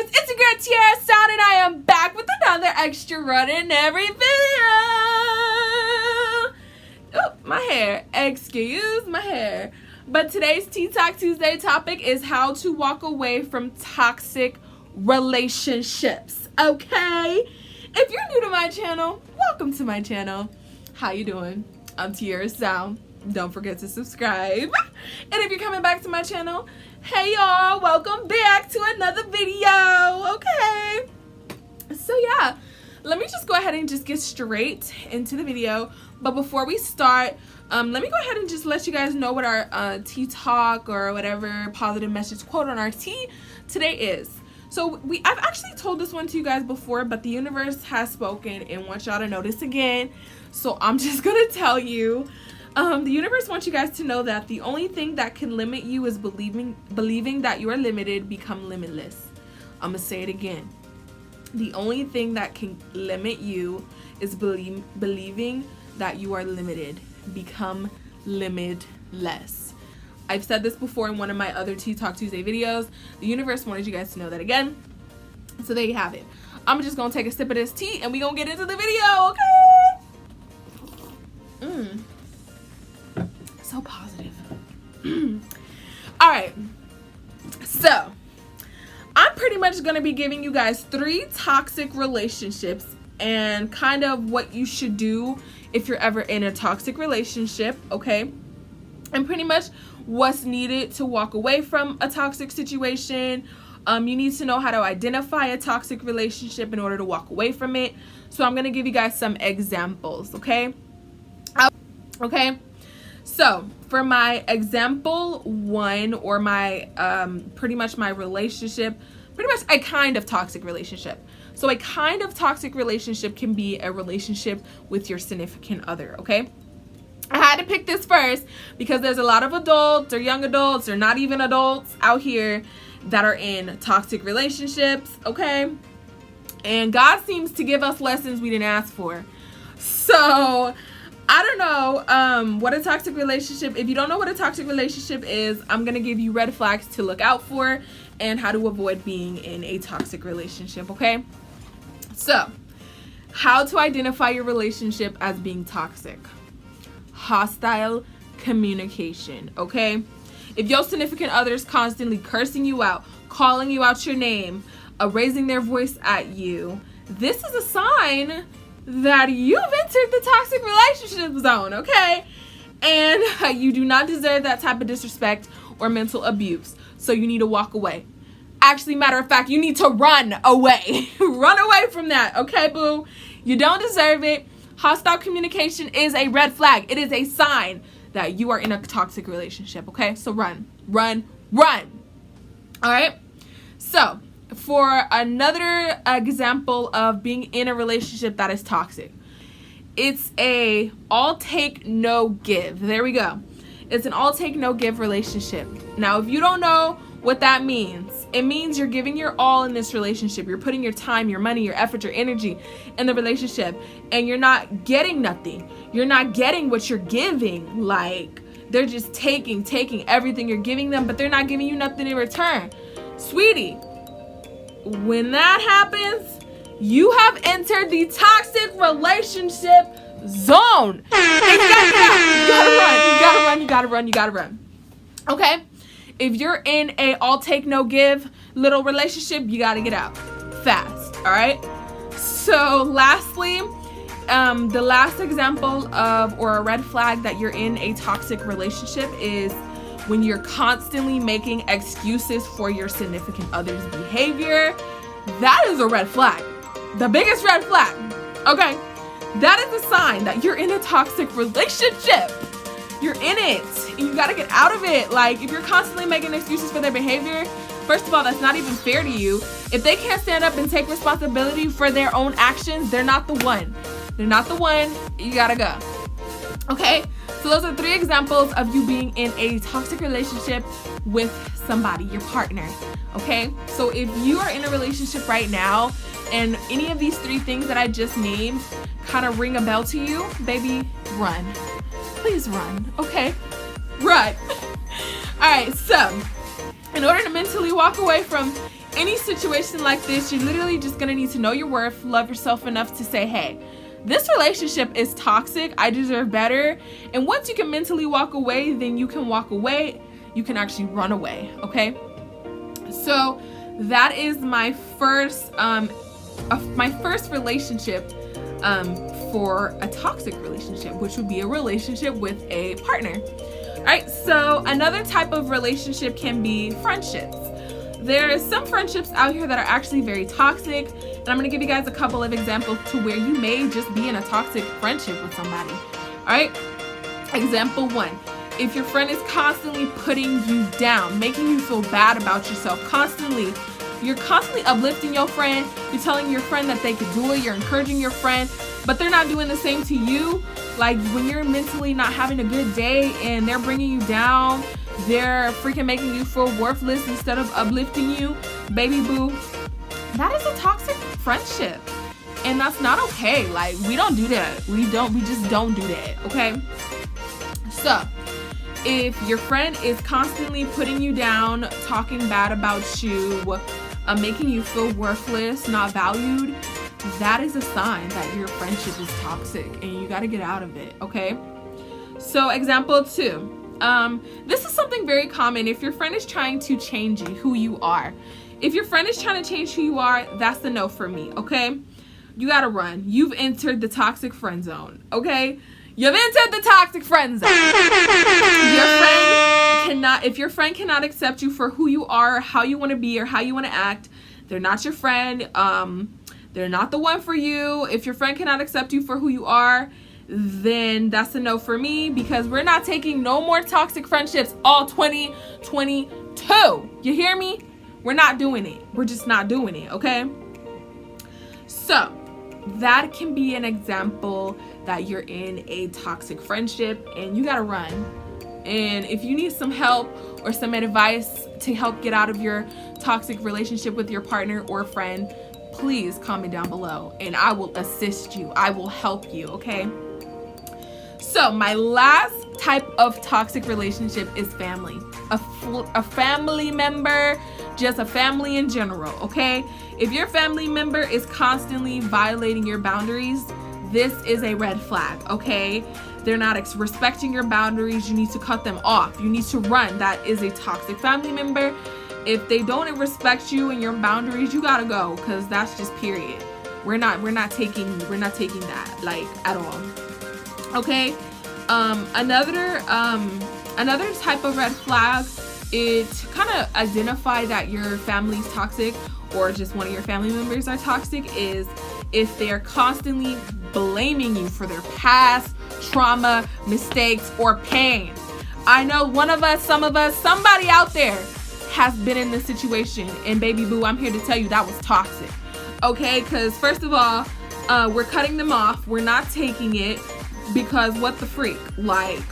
guys, it's your girl Tierra Sound, and I am back with another extra run in every video. Oh, my hair. Excuse my hair. But today's Tea Talk Tuesday topic is how to walk away from toxic relationships. Okay? If you're new to my channel, welcome to my channel. How you doing? I'm Tierra Sound. Don't forget to subscribe. And if you're coming back to my channel, hey y'all, welcome back to another video. Okay, so yeah, let me just go ahead and just get straight into the video. But before we start, let me go ahead and just let you guys know what our tea talk or whatever positive message quote on our tea today is. So I've actually told this one to you guys before, but the universe has spoken and wants y'all to know this again. So I'm just gonna tell you. The universe wants you guys to know that the only thing that can limit you is believing that you are limited, become limitless. I'm gonna say it again. The only thing that can limit you is believing that you are limited, become limitless. I've said this before in one of my other Tea Talk Tuesday videos. The universe wanted you guys to know that again. So there you have it. I'm just gonna take a sip of this tea and we gonna get into the video, okay? So positive. All right, so I'm pretty much gonna be giving you guys 3 toxic relationships and kind of what you should do if you're ever in a toxic relationship, okay? And pretty much what's needed to walk away from a toxic situation. You need to know how to identify a toxic relationship in order to walk away from it. So I'm gonna give you guys some examples, okay? Okay. So for my example 1, or my pretty much my relationship, pretty much a kind of toxic relationship. So a kind of toxic relationship can be a relationship with your significant other, okay? I had to pick this first because there's a lot of adults or young adults or not even adults out here that are in toxic relationships, okay? And God seems to give us lessons we didn't ask for. So I don't know what a toxic relationship, if you don't know what a toxic relationship is, I'm going to give you red flags to look out for and how to avoid being in a toxic relationship, okay? So, how to identify your relationship as being toxic. Hostile communication, okay? If your significant other is constantly cursing you out, calling you out your name, raising their voice at you, this is a sign that you've entered the toxic relationship zone, okay? And you do not deserve that type of disrespect or mental abuse. So you need to walk away. Actually, matter of fact, you need to run away. Run away from that, okay, boo? You don't deserve it. Hostile communication is a red flag. It is a sign that you are in a toxic relationship, okay? So run, run, run. All right? So for another example of being in a relationship that is toxic, it's a all take no give. There we go. It's an all take no give relationship. Now, if you don't know what that means, it means you're giving your all in this relationship. You're putting your time, your money, your effort, your energy in the relationship, and you're not getting nothing. You're not getting what you're giving. Like, they're just taking everything you're giving them, but they're not giving you nothing in return. Sweetie, when that happens, you have entered the toxic relationship zone. And you gotta get out. You gotta run. Okay? If you're in a all take no give little relationship, you gotta get out fast. All right? So lastly, the last example of, or a red flag that you're in a toxic relationship is when you're constantly making excuses for your significant other's behavior. That is a red flag. The biggest red flag. Okay? That is a sign that you're in a toxic relationship. You're in it. And you gotta get out of it. Like, if you're constantly making excuses for their behavior, first of all, that's not even fair to you. If they can't stand up and take responsibility for their own actions, they're not the one. They're not the one. You gotta go. Okay? So those are 3 examples of you being in a toxic relationship with somebody, your partner. Okay? So if you are in a relationship right now and any of these 3 things that I just named kind of ring a bell to you, baby, run. Please run. Okay? Run. All right, so in order to mentally walk away from any situation like this, you're literally just gonna need to know your worth, love yourself enough to say, hey, this relationship is toxic, I deserve better. And once you can mentally walk away, then you can walk away. You can actually run away, okay? So that is my first relationship for a toxic relationship, which would be a relationship with a partner. All right, so another type of relationship can be friendships. There's some friendships out here that are actually very toxic, and I'm going to give you guys a couple of examples to where you may just be in a toxic friendship with somebody. All right, example 1. If your friend is constantly putting you down, making you feel bad about yourself, you're constantly uplifting your friend, you're telling your friend that they could do it, you're encouraging your friend, but they're not doing the same to you. Like when you're mentally not having a good day and they're bringing you down, they're freaking making you feel worthless instead of uplifting you, baby boo, that is a toxic friendship. And that's not okay. Like, we don't do that. We just don't do that, okay? So, if your friend is constantly putting you down, talking bad about you, making you feel worthless, not valued, that is a sign that your friendship is toxic and you got to get out of it, okay? So, example 2. This is something very common. If your friend is trying to change who you are, if your friend is trying to change who you are, that's a no for me, okay? You gotta run. You've entered the toxic friend zone, okay? You've entered the toxic friend zone. If your friend cannot accept you for who you are, how you want to be, or how you want to act, they're not your friend. They're not the one for you. If your friend cannot accept you for who you are, then that's a no for me, because we're not taking no more toxic friendships all 2022. You hear me? We're not doing it. We're just not doing it, okay? So that can be an example that you're in a toxic friendship and you gotta run. And if you need some help or some advice to help get out of your toxic relationship with your partner or friend, please comment down below and I will assist you. I will help you, okay? So my last type of toxic relationship is family. A family member, just a family in general, okay? If your family member is constantly violating your boundaries, this is a red flag, okay? They're not respecting your boundaries. You need to cut them off. You need to run. That is a toxic family member. If they don't respect you and your boundaries, you gotta go, because that's just period. We're not taking that, like, at all. Okay? Another type of red flag is to kind of identify that your family's toxic or just one of your family members are toxic is if they're constantly blaming you for their past trauma, mistakes, or pain. I know one of us, some of us, somebody out there has been in this situation, and baby boo, I'm here to tell you that was toxic. Okay, because first of all, we're cutting them off. We're not taking it, because what the freak? Like,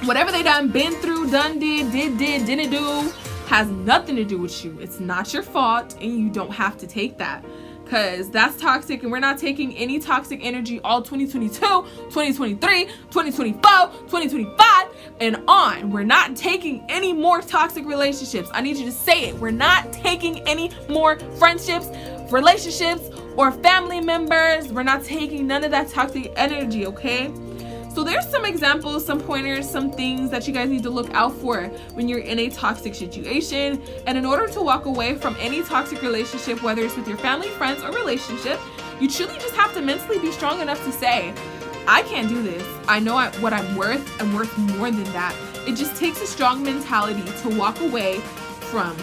whatever they been through, didn't do, has nothing to do with you. It's not your fault, and you don't have to take that, because that's toxic, and we're not taking any toxic energy all 2022, 2023, 2024, 2025, and on. We're not taking any more toxic relationships. I need you to say it. We're not taking any more friendships, relationships, or family members. We're not taking none of that toxic energy, okay? So there's some examples, some pointers, some things that you guys need to look out for when you're in a toxic situation. And in order to walk away from any toxic relationship, whether it's with your family, friends, or relationship, you truly just have to mentally be strong enough to say, I can't do this. I know what I'm worth. I'm worth more than that. It just takes a strong mentality to walk away from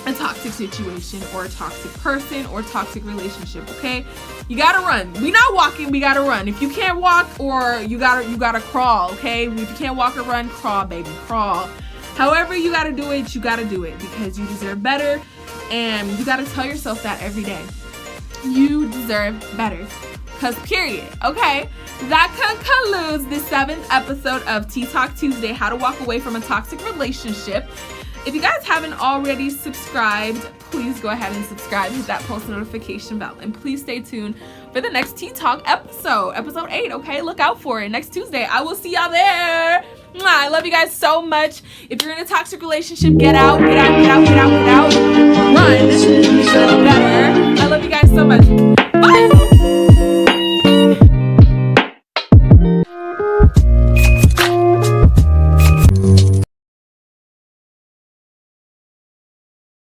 a toxic situation or a toxic person or toxic relationship, okay? You gotta run. We not walking, we gotta run. If you can't walk, or you gotta crawl, okay? If you can't walk or run, crawl, baby, crawl. However you gotta do it, because you deserve better, and you gotta tell yourself that every day. You deserve better, because period, okay? That concludes the 7th episode of Tea Talk Tuesday, how to walk away from a toxic relationship. If you guys haven't already subscribed, please go ahead and subscribe, hit that post notification bell, and please stay tuned for the next Tea Talk episode 8, okay? Look out for it next Tuesday. I will see y'all there. Mwah. I love you guys so much. If you're in a toxic relationship, get out, get out, get out, get out, get out. Run. Better. I love you guys so much. Bye.